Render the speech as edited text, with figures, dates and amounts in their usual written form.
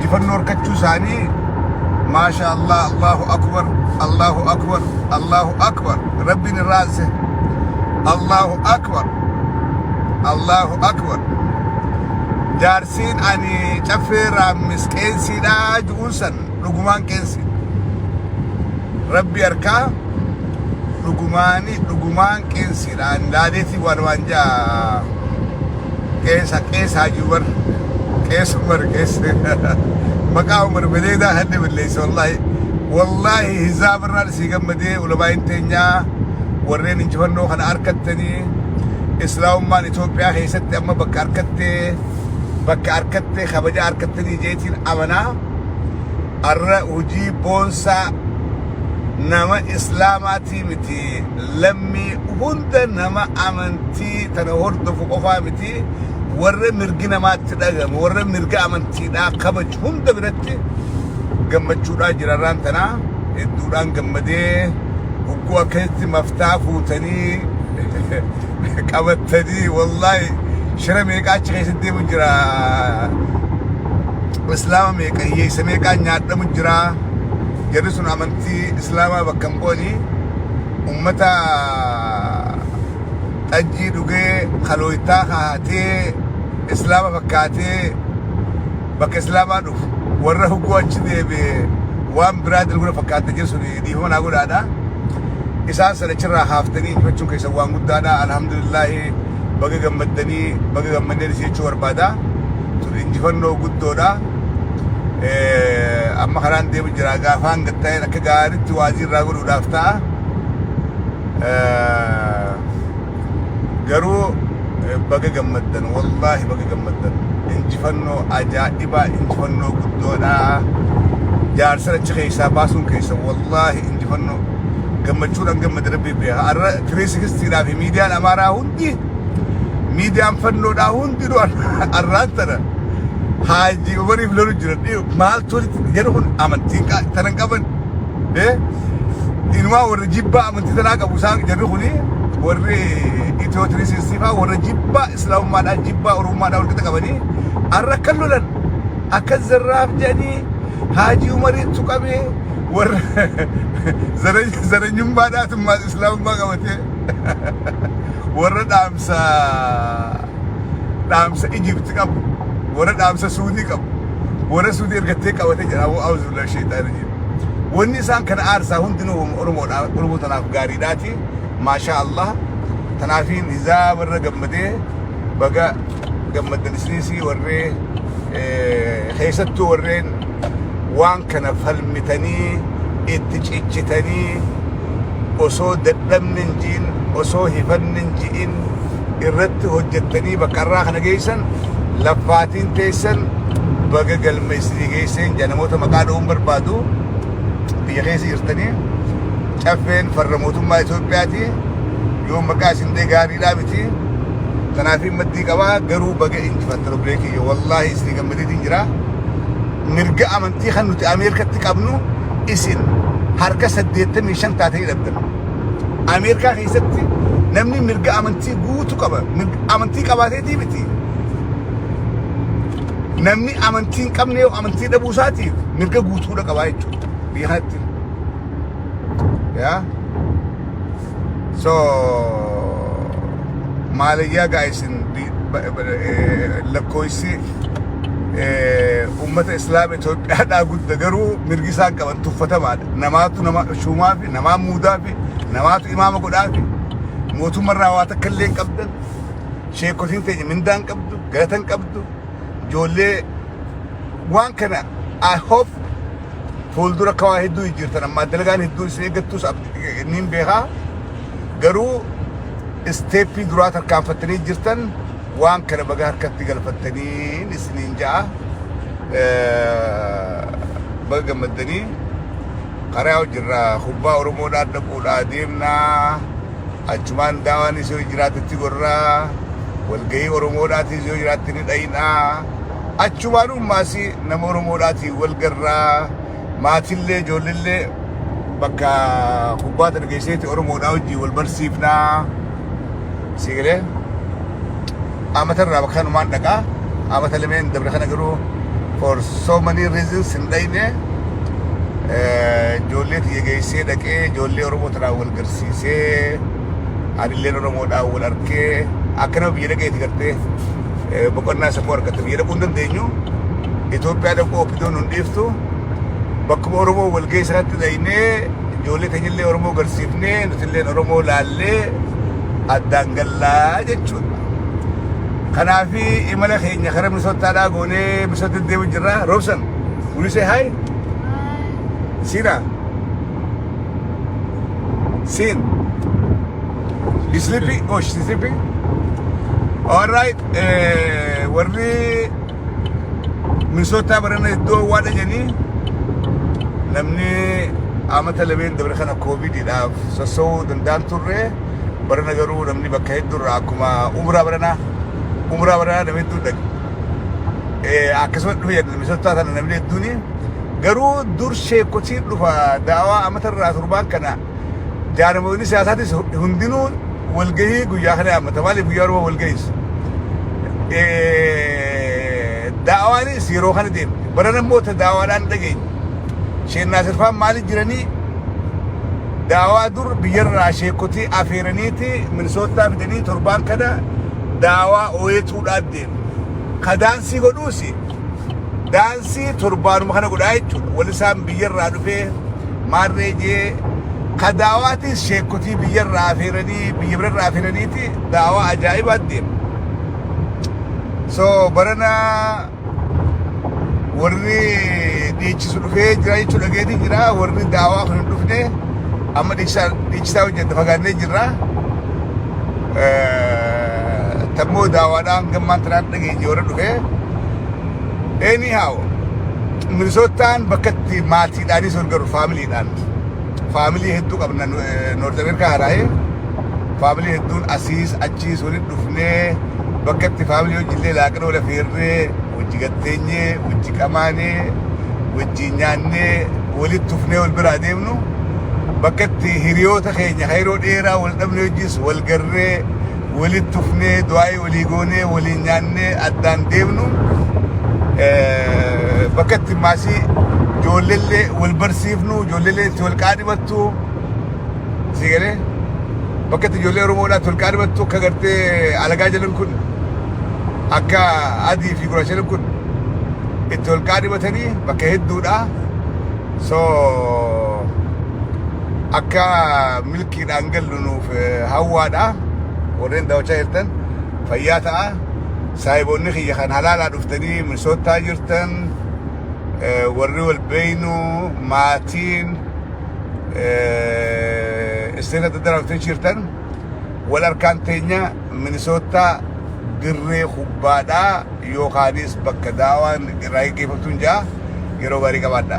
injifannoo harkachuu isaanii maasha Allah Allahu akbar Allahu akbar Allahu akbar rabbiin irraanse Allahu akbar Allahu akbar jaarsiin ani caffeerraa misqeensiidhaa ju'uun san dhugumaan qeensi rabbi harkaa dhugumaan qeensiidhaan laadeetii waan jaa qeesa juubar qeesa umar qeesa maqaa umar beleedaa hadde billeeyse wallahi hizaab irraan sii gammadee ulamaa'in teenyaa warreen injifannoo kana harkattanii islaamummaan Itoophiyaa keessatti amma bakka harkattee kabaja harkattanii jeetiin amanaa arra hojii boonsaa nama islaamaatii miti lammii hunda nama amantii tana hordofu qofaa miti warra mirgi namaatti dhagamu warra mirga amantiidhaa kabaju hunda biratti gammachuudhaa jirarraan tanaa hedduudhaan gammadee hogguu akkasitti maftaa fuutanii qabattanii wallahi shira meeqaa achi keessatti deemu jira islaama meeqa hiyyeessa meeqaa nyaadhamu jira jarri sun amantii islaamaa bakka hin bu'anii ummata xajjii dhugee kalooyitaa kaatee islaama fakkaatee bakka islaamaa dhufu warra hogguu achi deebi'e waan biraa dalguna fakkaate jiru sun dhiifama naa godhaadha isaan sana achirraa haaftanii injifachuun keessan waan guddaadha alhamdulillahi baga gammaddanii baga gammanneen isii jechuu barbaada tun injifannoo guddoodha amma karaan deemu jira gaafaan gatta'een akka gaariitti waazii irraa godhuudhaaf ta'a garuu baga gammaddan wallahi baga gammaddan injifannoo ajaa'ibaa injifannoo guddoodha jaarsan achi keessaa baasuun keessan wallahi injifannoo gammachuudhaan gammada rabbii beekaa arra 360dhaa fi miidiyaan amaaraa hundi miidiyaan fannoodhaa hundi arraan tana haajii umariif lolu jiran maaltu jedhu kun amantii tanan qaban inumaa warra jibbaa amantii tanaa qabu isaan jedhu kuni warri Itiyoo 360 faa warra jibbaa islaamummaadhaa jibbaa oromummaadhaa wal qixa qabanii arra akka lolan akka zarraaf jedhanii haajii umariitu qabee warra zaranyummaadhaatummaa islaamummaa qabatee warra dhaamsa Ijipti qabu warra dhaamsa Suudii qabu warra Suudii ergattee qabatee jira awuzu billahi shaytaani jiru wanni isaan kana aarsaa hundinuu Oromoo tanaaf gaariidhaati maasha Allah tanaafiin hizaab irra gammadee baga gammaddan isiniisii warree keessattuu warreen waan kana falmitanii itti ciccitanii osoo dadhabni hin ji'in osoo hifanni hin ji'in irratti hojjettanii bakka irraa kana geessan laffaatiin teessan baga galma isinii geesseen namoota maqaa dha'uun barbaadu biyya keessa jirtanii caffeen farra mootummaa Itoophiyaati yoo maqaa isin dhee gaariidhaa miti tanaafiin maddii qabaa garuu baga injifattan obboleetii wallahi isinii gammadeetiin jira mirga amantii kan nuti Ameerikatti qabnu isin harka 85 taatanii dhabdan Ameerikaa keessatti namni mirga amantii guutu qaba amantii qabaateetii miti namni amantii hin qabne yoo amantii dhabuu isaatiif mirga guutuudha qabaa jechuudha biyya kanatti so maalayyaa gaa'esin lakkoofsi ummata islaama Itoophiyaadhaa gudda garuu mirgi isaan qaban tuffatamaadha namaatu nama shuumaa fi namaa muudaa fi namaatu imaama godhaa fi mootummarraa waa takka illee hin qabdan sheekotiin teenya mindaan qabdu galatan qabdu ijoollee waan kana I hope fuuldura akka waa hedduu jirtan amma dalagaan hedduu isin eeggattus niin beekaa garuu isteeppii duraa tarkaanfattanii jirtan waan kana baga harkatti galfattanii isiniin ja'a baga gammaddanii karaa jirra kubbaa Oromoodhaa dhaquudhaa deemnaa achumaan daawaan isoo jiraatatti gorraa walgahii Oromoodhaatii isoo jiraatti ni dhayinaa achumaan ummaasi nama Oromoodhaatii walgarraa maatillee ijoolleellee bakka kubbaa tana geesseetti Oromoodhaa wajjii wal barsiifnaa sigalee amatarraa bakka kanumaan dhaqaa amata lameen dabre kana garuu for so many reasons hin dhayne ijoollee tiyya geessee dhaqee ijoollee Oromoo tanaa wal garsiisee anilleen Oromoodhaa wal arkee akkana biyya dhaqeeti gartee boqonnaa sammuu argatte biyya dhaquu hin dandeenyu Itoophiyaa dhaquu oppidoon hin dhiiftu bakkuma Oromoo wal geessatti dhaynee ijoollee teenyillee Oromoo garsiifnee nutilleen Oromoo laallee addaan gallaa jechuudha. Kanaafi imala keenya karaa Minisootaadhaa goonee Minisootti deemu jirra. Robson, will you say hi? Sina? Sin? You sleeping? Oh, she's sleeping? All right. Warri Minisootaa barana iddoo waadha janii namni amata lameen dabre kana koovidiidhaaf sossoo'uu danda'an turre barana garuu namni bakka hedduurraa akkuma umraa barana namni hedduu dhaqe akkasuma dhufe jedha Minisootaa sana namni hedduuni garuu dur sheekotiin dhufa daawaa amatarraa turbaan kana jaarmoonni siyaasaatis hundinuu walgahii guyyaa kana hammata maaliif guyyaa Oromoo walgahiis daawaanis yeroo kana deemte barana immoo daawaadhaan dhageenya sheenaa sirfaan maali jiranii daawaa dur biyyarraa sheekotii afeeraniiti Minisootaa fidanii torbaan kana daawaa ooyetuudhaan deemu ka daansii godhuusi daansii torbaanuma kana godhaa jechuudha wal isaan biyyarraa dhufee maarree jee ka daawaatis sheekotii biyyarraa afeeranii biyya birarraa afeeraniiti daawaa ajaa'ibaa deemu so barana warri dhiichisu dhufee jira jechuudha dhageetii jira warri daawaa kun hin dhufne amma dhiichisaa hojjette fagaannee jirra tammoo daawaadhaan gammaan tanaan dhageenya warra dhufee anyhow Minisootaan bakka itti maatiidhaanis wal garu faamiliidhaan faamilii hedduu qabna Noort Ameerikaa haraa'ee faamilii hedduun asiis achiis walitti dhufnee bakka itti faamilii hojiillee laaqana wal afeerree wajji gatteenyee wajji qamaanee wajji nyaannee walitti dhufnee wal biraa deemnu bakka itti hiriyoota keenya yeroo dheeraa wal dhabne hojiis wal garree walitti dhufnee du'aayii walii goonee waliin nyaannee addaan deemnu bakka itti maasii ijoolleellee wal barsiifnu ijoolleellee itti wal qaadhimattu sigalee bakka itti ijoollee Oromoodhaa itti wal qaadhimattu akka gartee alagaa jedhan kun akka adii fi gurraachan kun itti wal qaadhimatanii bakka hedduudha so akka milkiidhaan gallu nuuf hawwaadha warreen daawwachaa jirtan fayyaa ta'a saahiboonni kiyya kan halaalaa dhuftanii Minisootaa jirtan warri wal beeynu maatiin isteeta daddaraa dhuftanii jirtan wal harkaan teenya Minisootaa dirree kubbaadhaa yookaanis bakka daawaan irraa gaggeeffamtuun jira yeroo gaarii qabaadha.